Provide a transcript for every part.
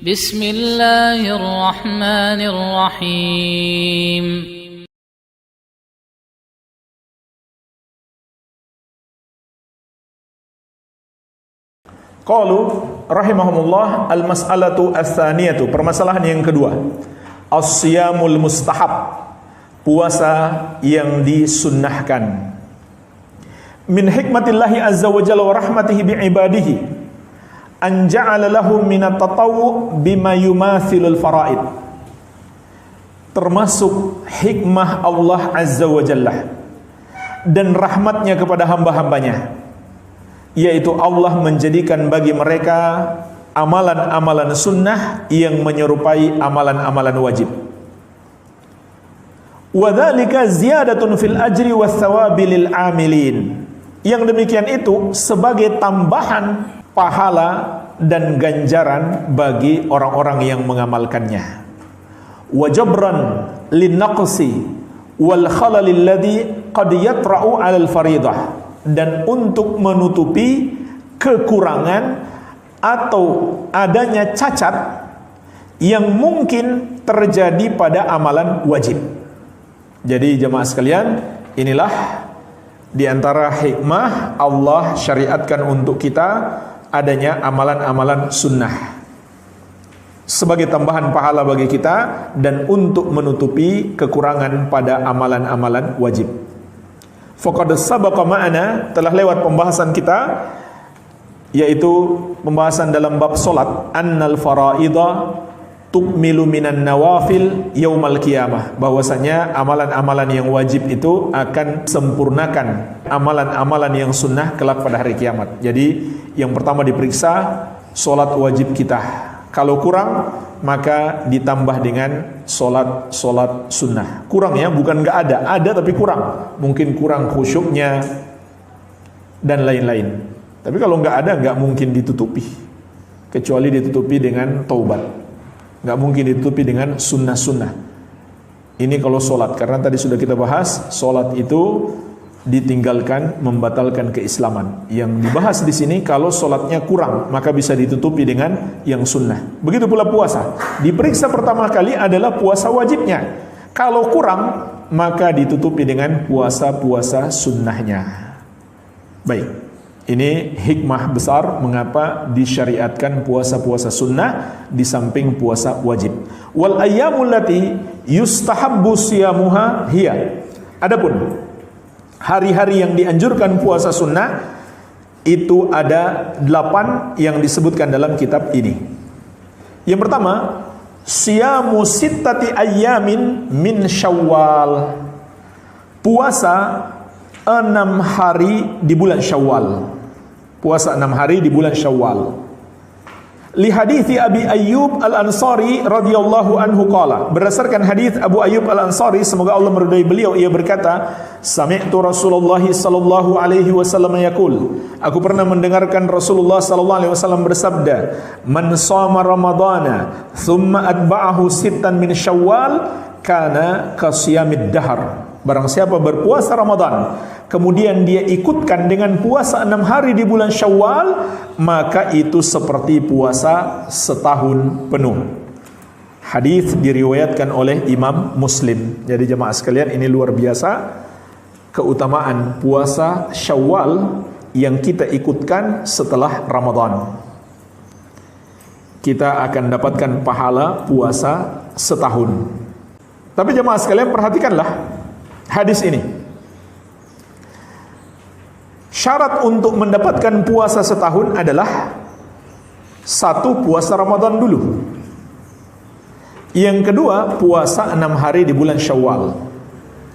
Bismillahirrahmanirrahim. Qalu rahimahumullah al-mas'alatu ats-tsaniyatu, permasalahan yang kedua, as-siyamul mustahab, puasa yang disunnahkan. Min hikmatillahi azza wa jalla wa rahmatihi bi ibadihi an ja'ala lahum min at-tatawwu bima yumathilul faraid. Termasuk hikmah Allah azza wa jalla dan rahmatnya kepada hamba-hambanya, yaitu Allah menjadikan bagi mereka amalan-amalan sunnah yang menyerupai amalan-amalan wajib. Wa dzalika ziyadatun fil ajri was thawabi lil amilin. Yang demikian itu sebagai tambahan pahala dan ganjaran bagi orang-orang yang mengamalkannya. Wa jabran lin naqsi wal khalal alladhi qad yatra'u 'alal fariidah, dan untuk menutupi kekurangan atau adanya cacat yang mungkin terjadi pada amalan wajib. Jadi jemaah sekalian, inilah di antara hikmah Allah syariatkan untuk kita adanya amalan-amalan sunnah sebagai tambahan pahala bagi kita dan untuk menutupi kekurangan pada amalan-amalan wajib. Faqad sabaqa ma'ana, telah lewat pembahasan kita, yaitu pembahasan dalam bab salat, annal faraidha tukmilu minan nawafil yaumal qiyamah, bahwasanya amalan-amalan yang wajib itu akan sempurnakan amalan-amalan yang sunnah kelak pada hari kiamat. Jadi yang pertama diperiksa salat wajib kita, kalau kurang maka ditambah dengan solat sunnah. Kurang ya, bukan nggak ada tapi kurang. Mungkin kurang khusyuknya dan lain-lain. Tapi kalau nggak ada, nggak mungkin ditutupi, kecuali ditutupi dengan taubat. Nggak mungkin ditutupi dengan sunnah-sunnah. Ini kalau solat, karena tadi sudah kita bahas, solat itu ditinggalkan membatalkan keislaman. Yang dibahas di sini, kalau solatnya kurang maka bisa ditutupi dengan yang sunnah. Begitu pula puasa, diperiksa pertama kali adalah puasa wajibnya. Kalau kurang maka ditutupi dengan puasa-puasa sunnahnya. Baik, ini hikmah besar mengapa disyariatkan puasa-puasa sunnah di samping puasa wajib. Wal ayyamul lati yustahabbu siyamuha hiya. Adapun hari-hari yang dianjurkan puasa sunnah itu ada 8 yang disebutkan dalam kitab ini. Yang pertama, siyamu sittati ayyamin min Syawal. Puasa 6 hari di bulan Syawal. Puasa 6 hari di bulan Syawal. Li hadithi Abi Ayyub Al-Ansari radhiyallahu anhu qala, berdasarkan hadis Abu Ayyub Al-Ansari, semoga Allah meridai beliau, ia berkata, sami'tu Rasulullah sallallahu alaihi wasallam yaqul, aku pernah mendengarkan Rasulullah sallallahu alaihi wasallam bersabda, man shama ramadhana thumma atba'ahu sittan min Syawal kana kasiyamid dahar. Barang siapa berpuasa Ramadan kemudian dia ikutkan dengan puasa 6 hari di bulan Syawal, maka itu seperti puasa setahun penuh. Hadis diriwayatkan oleh Imam Muslim. Jadi jemaah sekalian, ini luar biasa keutamaan puasa Syawal yang kita ikutkan setelah Ramadan. Kita akan dapatkan pahala puasa setahun. Tapi jemaah sekalian, perhatikanlah hadis ini. Syarat untuk mendapatkan puasa setahun adalah 1, puasa Ramadan dulu. Yang kedua, puasa 6 hari di bulan Syawal.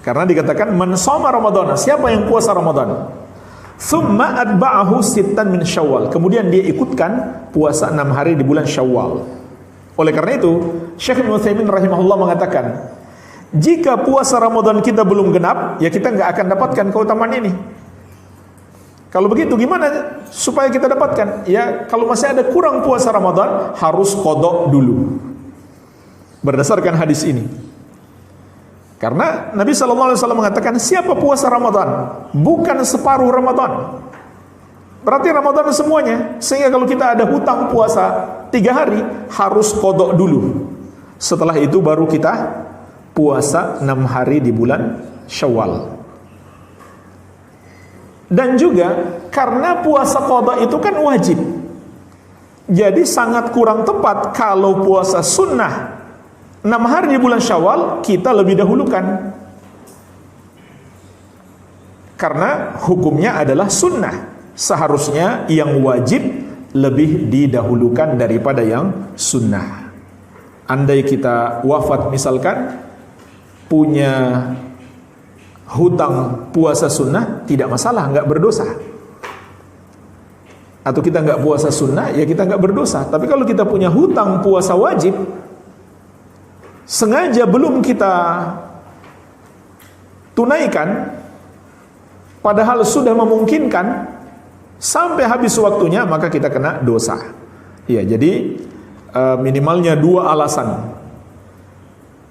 Karena dikatakan man shoma Ramadhana, siapa yang puasa Ramadan, thumma atba'ahu sittan min Syawal, kemudian dia ikutkan puasa 6 hari di bulan Syawal. Oleh karena itu, Syekh Ibnu Utsaimin rahimahullah mengatakan, jika puasa Ramadan kita belum genap, ya kita nggak akan dapatkan keutamaan ini. Kalau begitu gimana supaya kita dapatkan? Ya kalau masih ada kurang puasa Ramadan, harus qada dulu. Berdasarkan hadis ini. Karena Nabi SAW mengatakan, siapa puasa Ramadan bukan separuh Ramadan, Berarti Ramadan semuanya. Sehingga kalau kita ada hutang puasa 3 hari, harus qada dulu. Setelah itu baru kita puasa 6 hari di bulan Syawal. Dan juga karena puasa qada itu kan wajib, jadi sangat kurang tepat kalau puasa sunnah 6 hari di bulan Syawal kita lebih dahulukan, karena hukumnya adalah sunnah. Seharusnya yang wajib lebih didahulukan daripada yang sunnah. Andai kita wafat misalkan punya hutang puasa sunnah, tidak masalah, nggak berdosa. Atau kita nggak puasa sunnah, ya kita nggak berdosa. Tapi kalau kita punya hutang puasa wajib, sengaja belum kita tunaikan, padahal sudah memungkinkan, sampai habis waktunya, maka kita kena dosa. Ya, jadi minimalnya 2 alasan.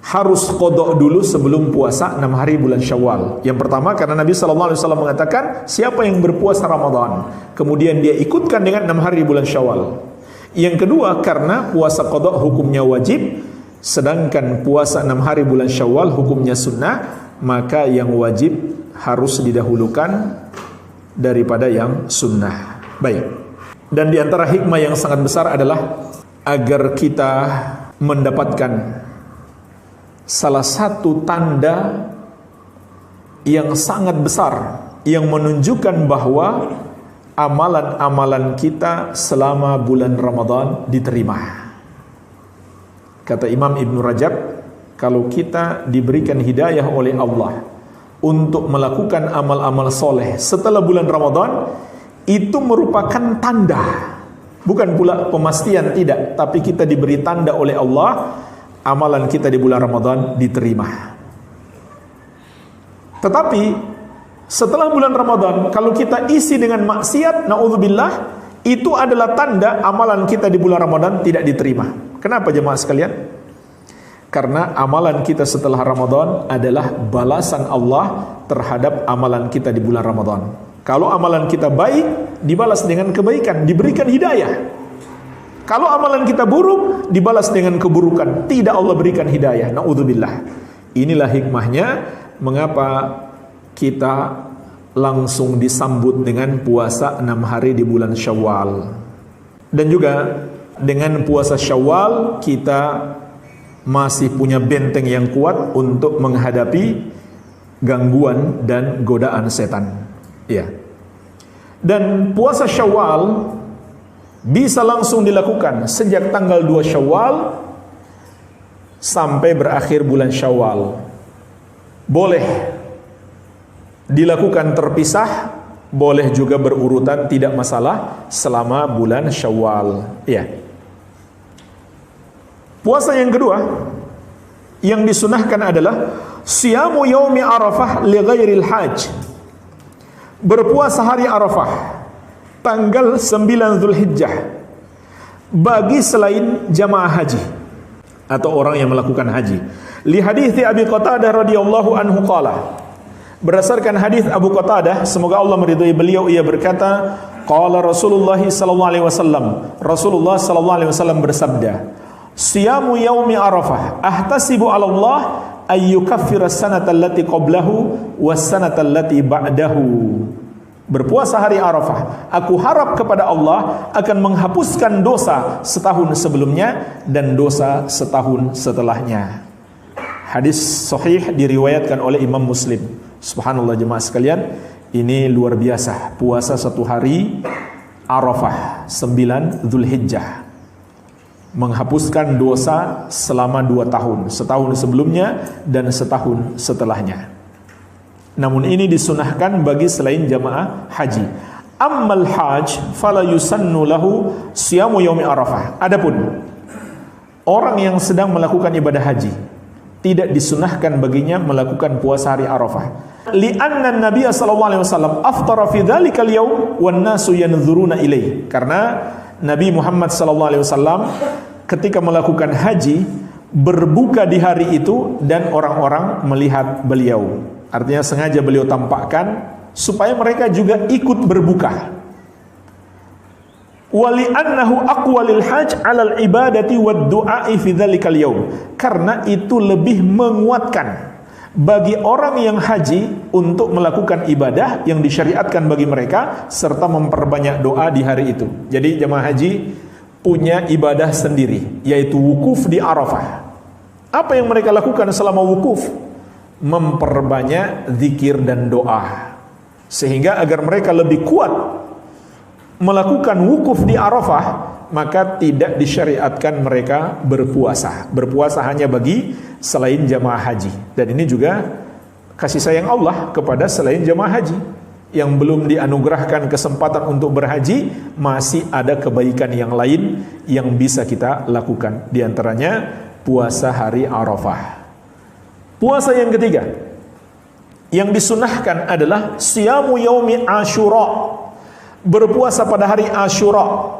Harus qada dulu sebelum puasa 6 hari bulan Syawal. Yang pertama, karena Nabi SAW mengatakan, siapa yang berpuasa Ramadan kemudian dia ikutkan dengan 6 hari bulan Syawal. Yang kedua, karena puasa qada hukumnya wajib, sedangkan puasa 6 hari bulan Syawal hukumnya sunnah, maka yang wajib harus didahulukan daripada yang sunnah. Baik. Dan di antara hikmah yang sangat besar adalah agar kita mendapatkan salah satu tanda yang sangat besar yang menunjukkan bahwa amalan-amalan kita selama bulan Ramadan diterima. Kata Imam Ibn Rajab, kalau kita diberikan hidayah oleh Allah untuk melakukan amal-amal soleh setelah bulan Ramadan, itu merupakan tanda, bukan pula pemastian, tidak, tapi kita diberi tanda oleh Allah, amalan kita di bulan Ramadan diterima. Tetapi setelah bulan Ramadan, kalau kita isi dengan maksiat, na'udzubillah, itu adalah tanda amalan kita di bulan Ramadan tidak diterima. Kenapa jemaah sekalian? Karena amalan kita setelah Ramadan adalah balasan Allah terhadap amalan kita di bulan Ramadan. Kalau amalan kita baik, dibalas dengan kebaikan, diberikan hidayah. Kalau amalan kita buruk, dibalas dengan keburukan, tidak Allah berikan hidayah. Na'udzubillah. Inilah hikmahnya mengapa kita langsung disambut dengan puasa 6 hari di bulan Syawal. Dan juga dengan puasa Syawal kita masih punya benteng yang kuat untuk menghadapi gangguan dan godaan setan. Ya. Dan puasa Syawal bisa langsung dilakukan sejak tanggal 2 Syawal sampai berakhir bulan Syawal. Boleh dilakukan terpisah, boleh juga berurutan, tidak masalah selama bulan Syawal. Ya. Puasa yang kedua yang disunahkan adalah siyamu yaumi Arafah li ghairil hajj. Berpuasa hari Arafah tanggal 9 Zulhijjah bagi selain jamaah haji atau orang yang melakukan haji. Li hadithi Abi Qatadah radhiyallahu anhu qala. Berdasarkan hadis Abu Qatadah, semoga Allah meridhai beliau, ia berkata, qala Rasulullah sallallahu alaihi wasallam. Rasulullah sallallahu alaihi wasallam bersabda, siyamu yaumi Arafah ahtasibu 'ala Allah ay yukaffira as-sanata allati qablahu was-sanata allati ba'dahu. Berpuasa hari Arafah, aku harap kepada Allah akan menghapuskan dosa setahun sebelumnya dan dosa setahun setelahnya. Hadis sahih diriwayatkan oleh Imam Muslim. Subhanallah jemaah sekalian, ini luar biasa. Puasa 1 hari Arafah 9 Zulhijjah menghapuskan dosa selama 2 tahun, setahun sebelumnya dan setahun setelahnya. Namun ini disunahkan bagi selain jamaah haji. Ammal hajj fala yusannu lahu siyamu yaumi Arafah. Adapun orang yang sedang melakukan ibadah haji, tidak disunahkan baginya melakukan puasa hari Arafah. Li'anna Nabi sallallahu alaihi wasallam aftara fi dzalikal yaum wan nasu yanzuruna ilaihi. Karena Nabi Muhammad sallallahu alaihi wasallam ketika melakukan haji berbuka di hari itu dan orang-orang melihat beliau. Artinya sengaja beliau tampakkan supaya mereka juga ikut berbuka. wali annahu aqwalil hajj 'alal ibadati wad du'a'i fi dzalikal yaum, karena itu lebih menguatkan bagi orang yang haji untuk melakukan ibadah yang disyariatkan bagi mereka serta memperbanyak doa di hari itu. Jadi jemaah haji punya ibadah sendiri, yaitu wukuf di Arafah. Apa yang mereka lakukan selama wukuf? Memperbanyak zikir dan doa, sehingga agar mereka lebih kuat melakukan wukuf di Arafah, maka tidak disyariatkan mereka berpuasa. Berpuasa hanya bagi selain jamaah haji. Dan ini juga kasih sayang Allah kepada selain jamaah haji yang belum dianugerahkan kesempatan untuk berhaji. Masih ada kebaikan yang lain yang bisa kita lakukan, di antaranya puasa hari Arafah. Puasa yang ketiga yang disunahkan adalah siyamu yaumi Asyura, berpuasa pada hari Asyura,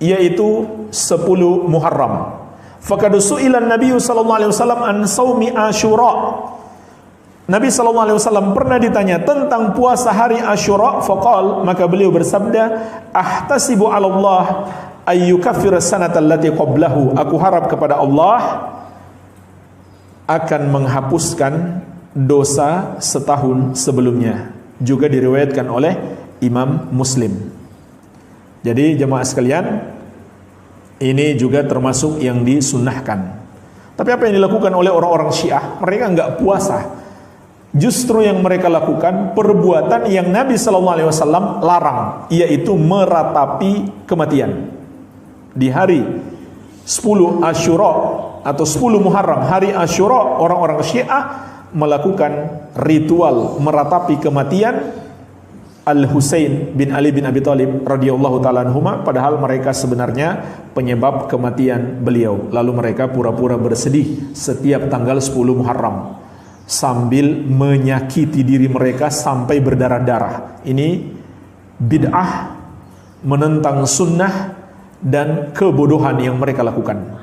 yaitu 10 Muharram. Faqad su'ila Nabi sallallahu alaihi wasallam an shaumi Asyura. Nabi sallallahu alaihi wasallam pernah ditanya tentang puasa hari Asyura, faqal, maka beliau bersabda, ahtasibu 'ala Allah ay yukaffira sanata allati qablahu. Aku harap kepada Allah akan menghapuskan dosa setahun sebelumnya. Juga diriwayatkan oleh Imam Muslim. Jadi jemaah sekalian, ini juga termasuk yang disunnahkan. Tapi apa yang dilakukan oleh orang-orang Syiah? Mereka enggak puasa. Justru yang mereka lakukan perbuatan yang Nabi SAW larang, yaitu meratapi kematian. Di hari 10 Asyura atau 10 Muharram, hari Asyura, orang-orang Syiah melakukan ritual meratapi kematian Al-Husain bin Ali bin Abi Thalib radhiyallahu ta'ala anhuma, padahal mereka sebenarnya penyebab kematian beliau. Lalu mereka pura-pura bersedih setiap tanggal 10 Muharram sambil menyakiti diri mereka sampai berdarah-darah. Ini bid'ah, menentang sunnah dan kebodohan yang mereka lakukan.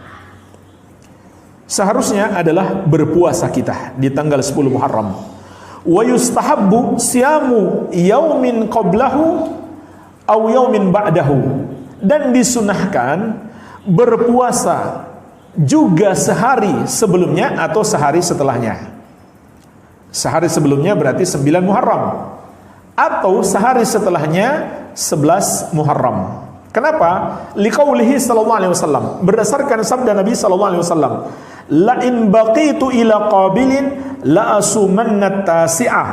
Seharusnya adalah berpuasa kita di tanggal 10 Muharram. Wa yustahabbu siyamu yaumin qablahu aw yaumin ba'dahu, dan disunahkan berpuasa juga sehari sebelumnya atau sehari setelahnya. Sehari sebelumnya berarti 9 Muharram, atau sehari setelahnya 11 Muharram. Kenapa? Liqaulihi sallallahu alaihi wasallam, berdasarkan sabda Nabi sallallahu alaihi wasallam, la in baqitu ila qabilin la asumanna tasi'ah.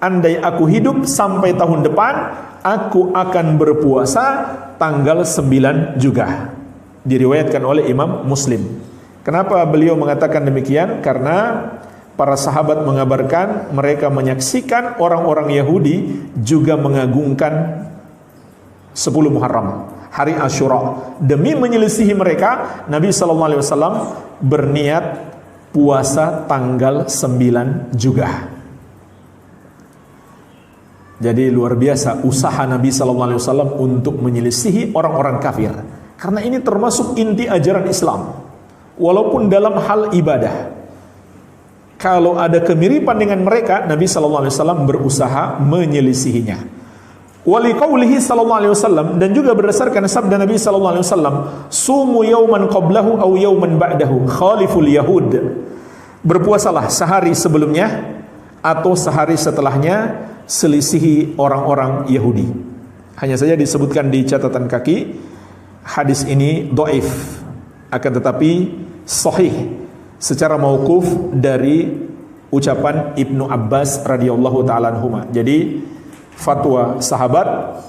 Andai aku hidup sampai tahun depan, aku akan berpuasa tanggal 9 juga. Diriwayatkan oleh Imam Muslim. Kenapa beliau mengatakan demikian? Karena para sahabat mengabarkan mereka menyaksikan orang-orang Yahudi juga mengagungkan 10 Muharram, hari Asyura. Demi menyelisihi mereka, Nabi SAW berniat puasa tanggal 9 juga. Jadi luar biasa usaha Nabi SAW untuk menyelisihi orang-orang kafir. Karena ini termasuk inti ajaran Islam. Walaupun dalam hal ibadah, kalau ada kemiripan dengan mereka, Nabi SAW berusaha menyelisihinya. Waliqaulihi sallallahu alaihi wasallam, dan juga berdasarkan sabda Nabi sallallahu alaihi wasallam, sumu yauman qablahu aw yauman ba'dahu khaliful yahud. Berpuasalah sehari sebelumnya atau sehari setelahnya, selisihi orang-orang Yahudi. Hanya saja disebutkan di catatan kaki, hadis ini dhaif, akan tetapi sahih secara mauquf dari ucapan Ibnu Abbas radhiyallahu ta'ala anhuma. Jadi fatwa sahabat,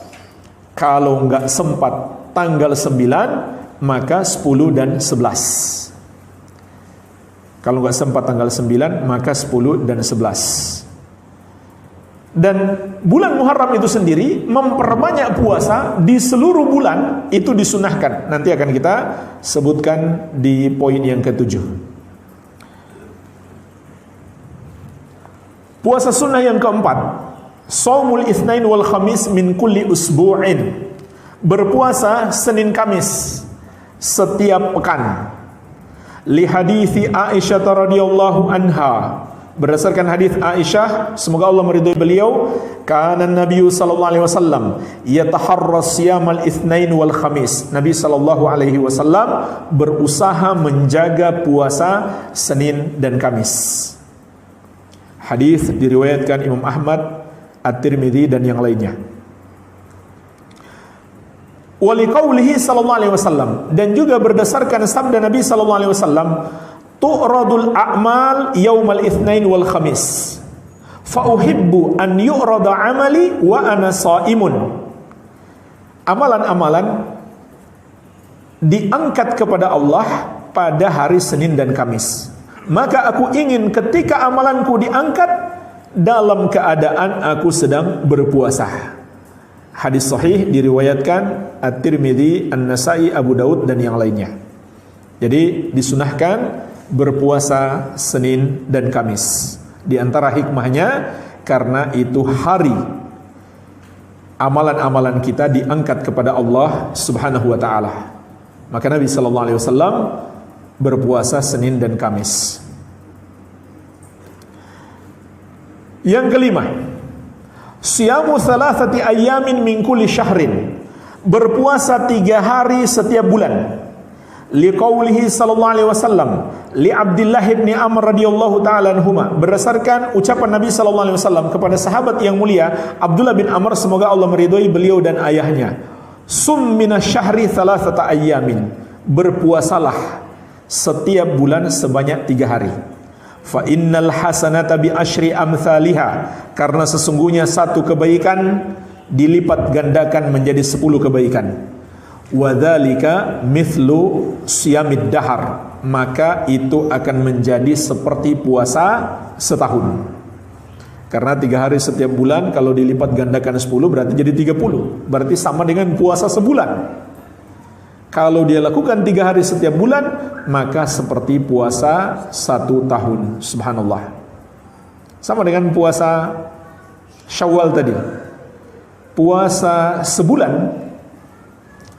kalau enggak sempat tanggal 9, maka 10 dan 11. Kalau enggak sempat tanggal 9, maka 10 dan 11. Dan bulan Muharram itu sendiri memperbanyak puasa di seluruh bulan, itu disunahkan. Nanti akan kita sebutkan di poin yang ke-7. Puasa sunnah yang keempat, Shaumul Itsnain wal Khamis min kulli usbu'in. Berpuasa Senin Kamis setiap pekan. Li hadithi Aisyah radhiyallahu anha Berdasarkan hadis Aisyah, semoga Allah meridhai beliau, kana Nabi sallallahu alaihi wasallam yataharra siyamal itsnain wal khamis. Nabi sallallahu alaihi wasallam berusaha menjaga puasa Senin dan Kamis. Hadis diriwayatkan Imam Ahmad, At-Tirmidzi dan yang lainnya. Waliqaulihi sallallahu alaihi wasallam, dan juga berdasarkan sabda Nabi sallallahu alaihi wasallam, tu'radul a'mal yaumal itsnain wal khamis fa uhibbu an yu'rada amali wa ana shaimun. Amalan-amalan diangkat kepada Allah pada hari Senin dan Kamis, maka aku ingin ketika amalanku diangkat dalam keadaan aku sedang berpuasa. Hadis sahih diriwayatkan At-Tirmidzi, An-Nasa'i, Abu Daud dan yang lainnya. Jadi disunahkan berpuasa Senin dan Kamis. Di antara hikmahnya karena itu hari amalan-amalan kita diangkat kepada Allah Subhanahu wa taala. Maka Nabi sallallahu alaihi wasallam berpuasa Senin dan Kamis. Yang kelima, siyamu thalathati ayyamin min kulli syahrin. Berpuasa 3 hari setiap bulan. Liqaulihi sallallahu alaihi wasallam li Abdullah bin Amr radhiyallahu taala anhuma, berdasarkan ucapan Nabi sallallahu alaihi wasallam kepada sahabat yang mulia Abdullah bin Amr, semoga Allah meridhai beliau dan ayahnya, sum minasyahri thalathata ayyamin. Berpuasalah setiap bulan sebanyak 3 hari. Fa innal hasanata bi asyri amsalha, karena sesungguhnya satu kebaikan dilipat gandakan menjadi 10 kebaikan. Wa dzalika mithlu siyamid dahar, maka itu akan menjadi seperti puasa setahun. Karena 3 hari setiap bulan kalau dilipat gandakan 10 berarti jadi 30, berarti sama dengan puasa sebulan. Kalau dia lakukan 3 hari setiap bulan, maka seperti puasa 1 tahun. Subhanallah. Sama dengan puasa Syawal tadi. Puasa sebulan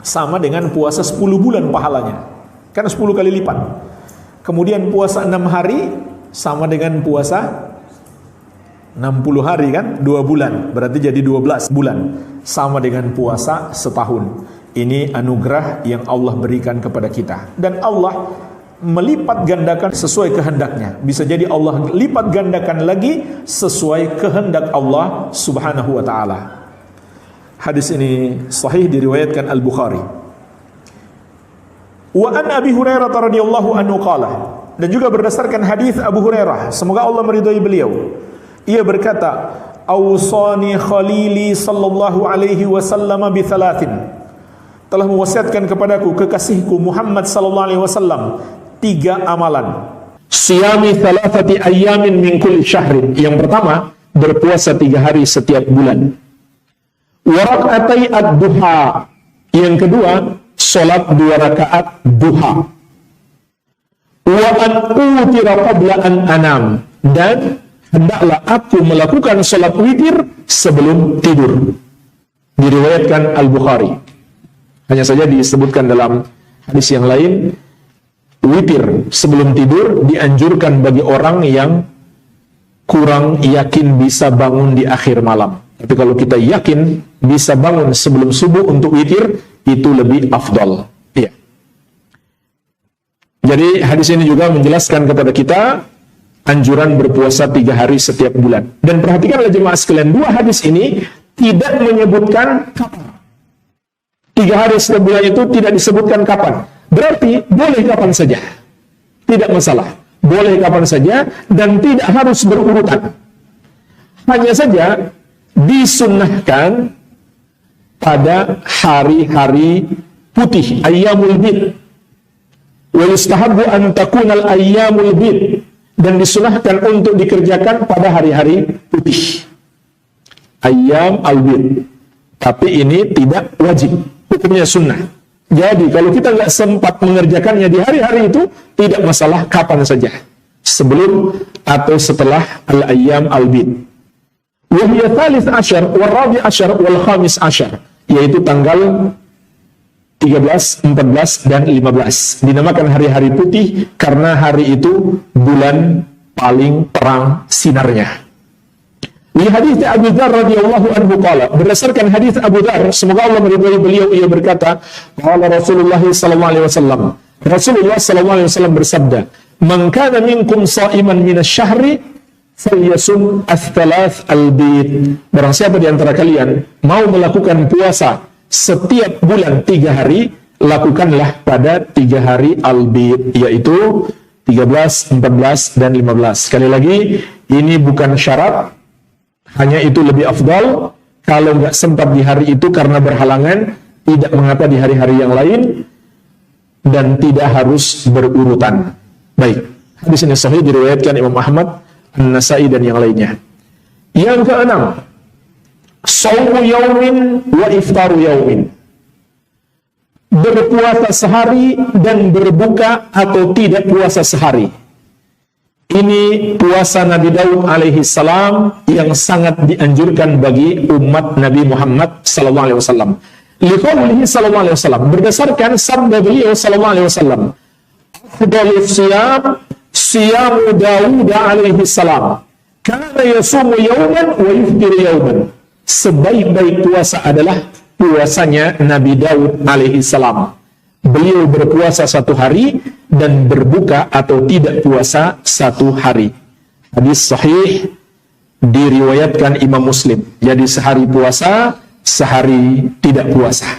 sama dengan puasa 10 bulan pahalanya, kan 10 kali lipat. Kemudian puasa 6 hari sama dengan puasa 60 hari, kan 2 bulan, berarti jadi 12 bulan, sama dengan puasa setahun. Ini anugerah yang Allah berikan kepada kita, dan Allah melipat gandakan sesuai kehendaknya. Bisa jadi Allah lipat gandakan lagi sesuai kehendak Allah Subhanahu wa ta'ala. Hadis ini sahih diriwayatkan Al-Bukhari. Wa an Abi Hurairah radhiyallahu anhu qala, dan juga berdasarkan hadis Abu Hurairah, semoga Allah meridhai beliau, ia berkata, awsani khalili sallallahu alaihi wasallam bi thalathin, telah mewasiatkan kepadaku kekasihku Muhammad sallallahu alaihi wasallam 3 amalan. Siyami thalathati ayyamin min kulli syahrin. Yang pertama, berpuasa 3 hari setiap bulan. Wa rak'atai ad-duha. Yang kedua, salat 2 rakaat duha. Wa an utira qabla an anam, dan hendaklah aku melakukan salat witir sebelum tidur. Diriwayatkan Al-Bukhari. Hanya saja disebutkan dalam hadis yang lain, witir sebelum tidur dianjurkan bagi orang yang kurang yakin bisa bangun di akhir malam. Tapi kalau kita yakin bisa bangun sebelum subuh untuk witir, itu lebih afdal. Iya. Jadi hadis ini juga menjelaskan kepada kita anjuran berpuasa 3 hari setiap bulan. Dan perhatikanlah jemaah sekalian, 2 hadis ini tidak menyebutkan kapan. 3 hari setiap bulan itu tidak disebutkan kapan. Berarti boleh kapan saja, tidak masalah. Boleh kapan saja dan tidak harus berurutan. Hanya saja disunnahkan pada hari-hari putih, ayyamul bid. Wa yustahabbu an takunal ayyamul bid, dan disunahkan untuk dikerjakan pada hari-hari putih, ayyam al-bid. Tapi ini tidak wajib, hukumnya sunnah. Jadi kalau kita nggak sempat mengerjakannya di hari-hari itu, tidak masalah kapan saja, sebelum atau setelah al-ayyam al-bid. Wahiyya thalith asyar, wal rabi asyar, wal khamis asyar, yaitu tanggal 13, 14, dan 15. Dinamakan hari-hari putih karena hari itu bulan paling terang sinarnya. Li hadits Abu Dzar radhiyallahu anhu qala, berdasarkan hadis Abu Dzar, semoga Allah meridhai beliau, ia berkata, qala Rasulullah sallallahu alaihi wasallam, Rasulullah sallallahu alaihi wasallam bersabda, "Man kana minkum sha'iman minasyahri falyasum ats-tsalath al-bid." Barang siapa di antara kalian mau melakukan puasa setiap bulan 3 hari, lakukanlah pada 3 hari al-bid, yaitu 13, 14, dan 15. Sekali lagi, ini bukan syarat, hanya itu lebih afdal. Kalau nggak sempat di hari itu karena berhalangan, tidak mengapa di hari-hari yang lain, dan tidak harus berurutan. Baik, hadis ini sahih, diriwayatkan Imam Ahmad, An-Nasai, dan yang lainnya. Yang keenam, shaumu yaumin wa iftaru yaumin. Berpuasa sehari dan berbuka atau tidak puasa sehari. Ini puasa Nabi Daud alaihi salam yang sangat dianjurkan bagi umat Nabi Muhammad sallallahu alaihi wasallam. Liqaulihi sallallahu alaihi wasallam, berdasarkan sabda beliau sallallahu alaihi wasallam, afdhalus siyam siyamu Daud alaihi salam, kana yasumu yawman wa yuftiru yawman. Sebaik-baik puasa adalah puasanya Nabi Daud alaihi salam. Beliau berpuasa 1 hari dan berbuka atau tidak puasa 1 hari. Hadis sahih diriwayatkan Imam Muslim. Jadi sehari puasa, sehari tidak puasa.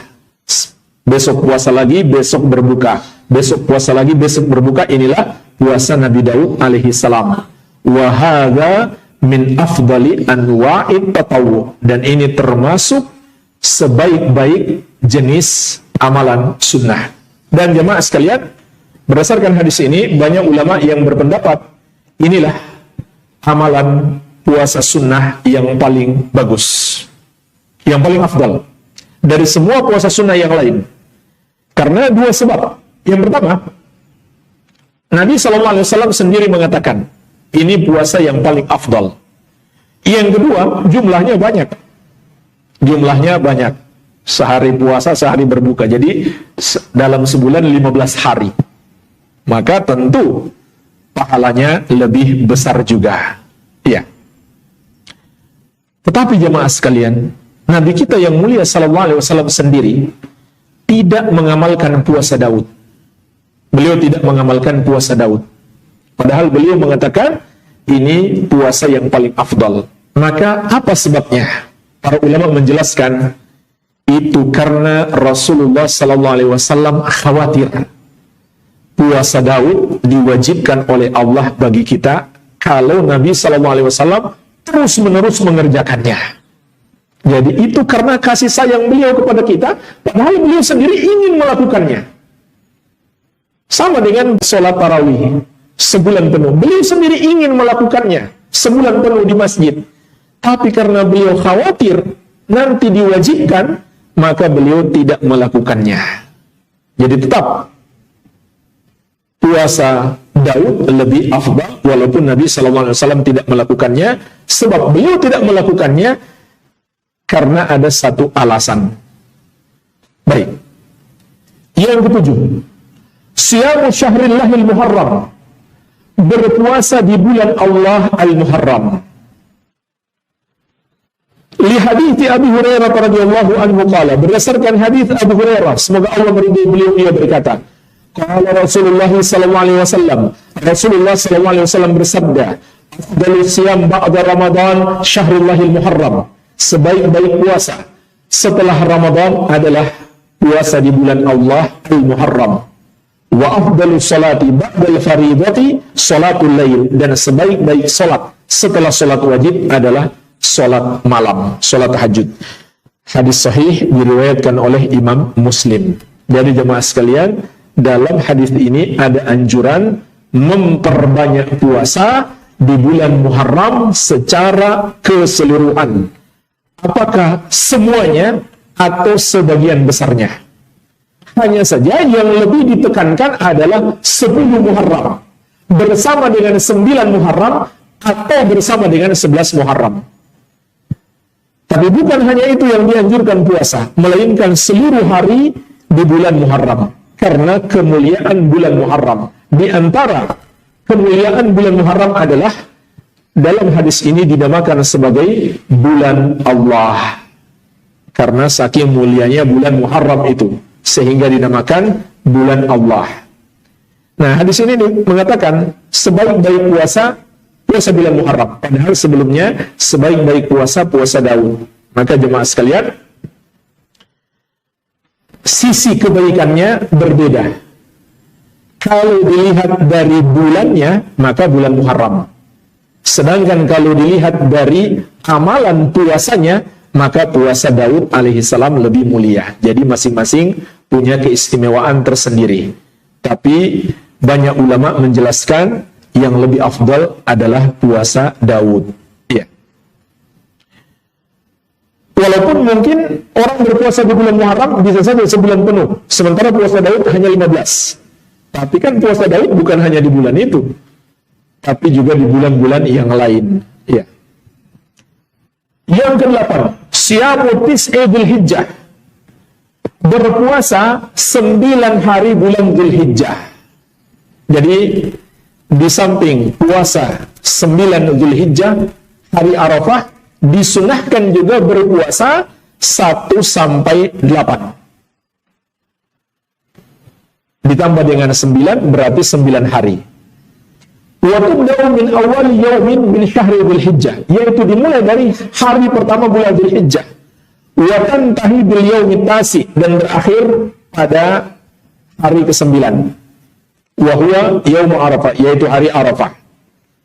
Besok puasa lagi, besok berbuka. Besok puasa lagi, besok berbuka. Inilah puasa Nabi Daud alaihi salam. Wa hadza min afdali anwa'it tatawwu. Dan ini termasuk sebaik-baik jenis amalan sunnah. Dan jemaah sekalian, berdasarkan hadis ini, banyak ulama yang berpendapat inilah amalan puasa sunnah yang paling bagus, yang paling afdal dari semua puasa sunnah yang lain. Karena 2 sebab. Yang pertama, Nabi SAW sendiri mengatakan ini puasa yang paling afdal. Yang kedua, jumlahnya banyak. Jumlahnya banyak. Sehari puasa, sehari berbuka. Jadi dalam sebulan 15 hari. Maka tentu pahalanya lebih besar juga. Iya. Tetapi jemaah sekalian, Nabi kita yang mulia sallallahu alaihi wasallam sendiri tidak mengamalkan puasa Daud. Beliau tidak mengamalkan puasa Daud. Padahal beliau mengatakan ini puasa yang paling afdal. Maka apa sebabnya? Para ulama menjelaskan itu karena Rasulullah sallallahu alaihi wasallam khawatir puasa Daud diwajibkan oleh Allah bagi kita kalau Nabi sallallahu alaihi wasallam terus-menerus mengerjakannya. Jadi itu karena kasih sayang beliau kepada kita, padahal beliau sendiri ingin melakukannya. Sama dengan sholat tarawih sebulan penuh, beliau sendiri ingin melakukannya sebulan penuh di masjid. Tapi karena beliau khawatir nanti diwajibkan, maka beliau tidak melakukannya. Jadi tetap puasa Daud lebih afdal walaupun Nabi SAW tidak melakukannya. Sebab beliau tidak melakukannya karena ada satu alasan. Baik. Yang ketujuh, siyamu syahrillahil muharram, berpuasa di bulan Allah al-Muharram. Li hadits Abu Hurairah radhiyallahu anhu qala, berdasarkan hadis Abu Hurairah, semoga Allah meridhai beliau, ia berkata, qala Rasulullah sallallahu alaihi wasallam, Rasulullah sallallahu alaihi wasallam bersabda, afdalus siyam ba'da Ramadan syahrullahil muharram. Sebaik-baik puasa setelah Ramadan adalah puasa di bulan Allah al-Muharram. Wa afdalus salati ba'dal faridati salatul lail, dan sebaik-baik salat setelah salat wajib adalah salat malam, salat tahajud. Hadis sahih diriwayatkan oleh Imam Muslim. Jadi jemaah sekalian, dalam hadis ini ada anjuran memperbanyak puasa di bulan Muharram secara keseluruhan. Apakah semuanya atau sebagian besarnya? Hanya saja yang lebih ditekankan adalah 10 Muharram bersama dengan 9 Muharram atau bersama dengan 11 Muharram. Tapi bukan hanya itu yang dianjurkan puasa, melainkan seluruh hari di bulan Muharram. Karena kemuliaan bulan Muharram. Di antara kemuliaan bulan Muharram adalah dalam hadis ini dinamakan sebagai bulan Allah. Karena saking mulianya bulan Muharram itu, sehingga dinamakan bulan Allah. Nah, hadis ini mengatakan sebaik-baik puasa bulan Muharram. Padahal sebelumnya sebaik-baik puasa Daud. Maka jemaah sekalian, sisi kebaikannya berbeda. Kalau dilihat dari bulannya, maka bulan Muharram. Sedangkan kalau dilihat dari amalan puasanya, maka puasa Daud alaihissalam lebih mulia. Jadi masing-masing punya keistimewaan tersendiri. Tapi banyak ulama menjelaskan yang lebih afdal adalah puasa Daud. Ya. Walaupun mungkin orang berpuasa di bulan Muharram bisa saja sebulan penuh, sementara puasa Daud hanya 15. Tapi kan puasa Daud bukan hanya di bulan itu, tapi juga di bulan-bulan yang lain. Ya. Yang ke-8, Syamu Tis'i Dzulhijjah. Berpuasa 9 hari bulan Dzulhijjah. Jadi di samping puasa 9 Dzulhijjah, hari Arafah, disunahkan juga berpuasa 1 sampai 8. Ditambah dengan 9 berarti 9 hari. Wa tubda'u min awal yaumin min syahri Dzulhijjah, yaitu dimulai dari hari pertama bulan Dzulhijjah. Wa tantahi bil yaumit tasi, dan berakhir pada hari ke-9. Wa huwa yaum Arafah, yaitu hari Arafah.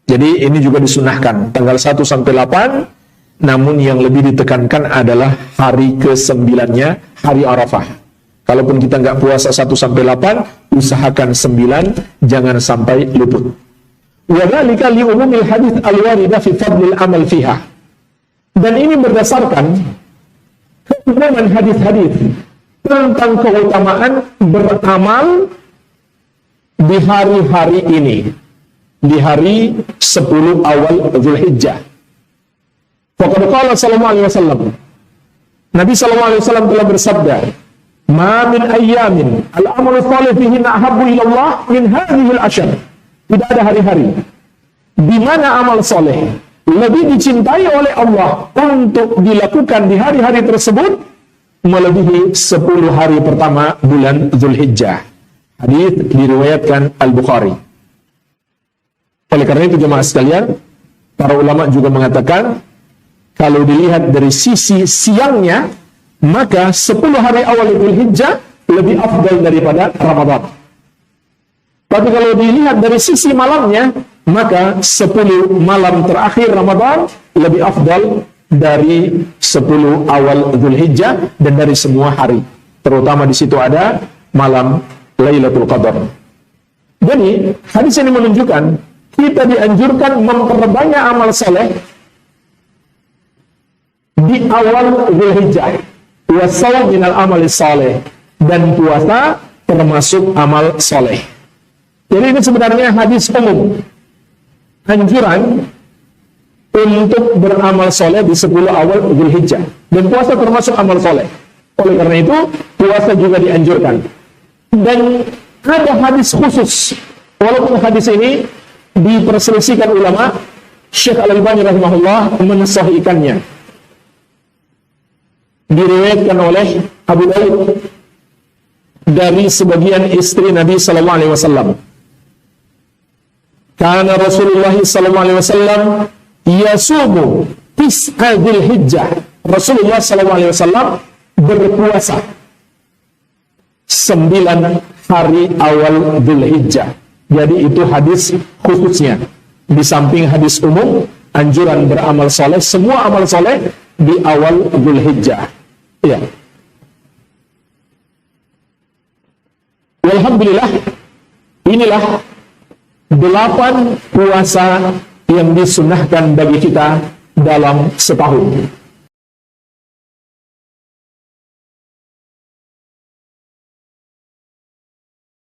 Jadi ini juga disunahkan tanggal 1 sampai 8, namun yang lebih ditekankan adalah hari ke-9-nya, hari Arafah. Kalaupun kita nggak puasa 1 sampai 8, usahakan 9, jangan sampai luput. Wa dzalika li umumil hadits al-warida fi fadlil amal fiha. Dan ini berdasarkan keumuman hadis-hadis tentang keutamaan beramal di hari-hari ini, di hari 10 awal Dzulhijjah. Faqad qala sallallahu alaihi wasallam, Nabi sallallahu alaihi wasallam telah bersabda, "Ma min ayyamin al-amalu shalih fihinna ahabbu ila Allah min hadhihi al-ashr." Tidak ada hari-hari di mana amal soleh lebih dicintai oleh Allah untuk dilakukan di hari-hari tersebut melebihi 10 hari pertama bulan Dzulhijjah. Hadis diriwayatkan Al-Bukhari. Oleh karena itu jemaah sekalian, para ulama juga mengatakan kalau dilihat dari sisi siangnya, maka 10 hari awal Dzulhijjah lebih afdal daripada Ramadan. Tapi kalau dilihat dari sisi malamnya, maka 10 malam terakhir Ramadan lebih afdal dari 10 awal Dzulhijjah dan dari semua hari. Terutama di situ ada malam Lailatul Qadar. Jadi, hadis ini menunjukkan kita dianjurkan memperbanyak amal soleh di awal Dzulhijjah. Wasawm minal amali soleh, dan puasa termasuk amal soleh. Jadi ini sebenarnya hadis umum, anjuran untuk beramal soleh di 10 awal Dzulhijjah, dan puasa termasuk amal soleh. Oleh karena itu puasa juga dianjurkan. Dan ada hadis khusus, walaupun hadis ini diperselisihkan ulama, Syekh Al-Albani rahimahullah mensahihkannya. Diriwayatkan oleh Abu Daud dari sebagian istri Nabi sallallahu alaihi wasallam. Karena Rasulullah sallallahu alaihi wasallam yasumu tis'a Dzulhijjah. Rasulullah sallallahu alaihi wasallam berpuasa 9 hari awal Dzulhijjah. Jadi itu hadis khususnya. Di samping hadis umum, anjuran beramal soleh, semua amal soleh di awal Dzulhijjah. Ya. Alhamdulillah, inilah 8 puasa yang disunahkan bagi kita dalam setahun.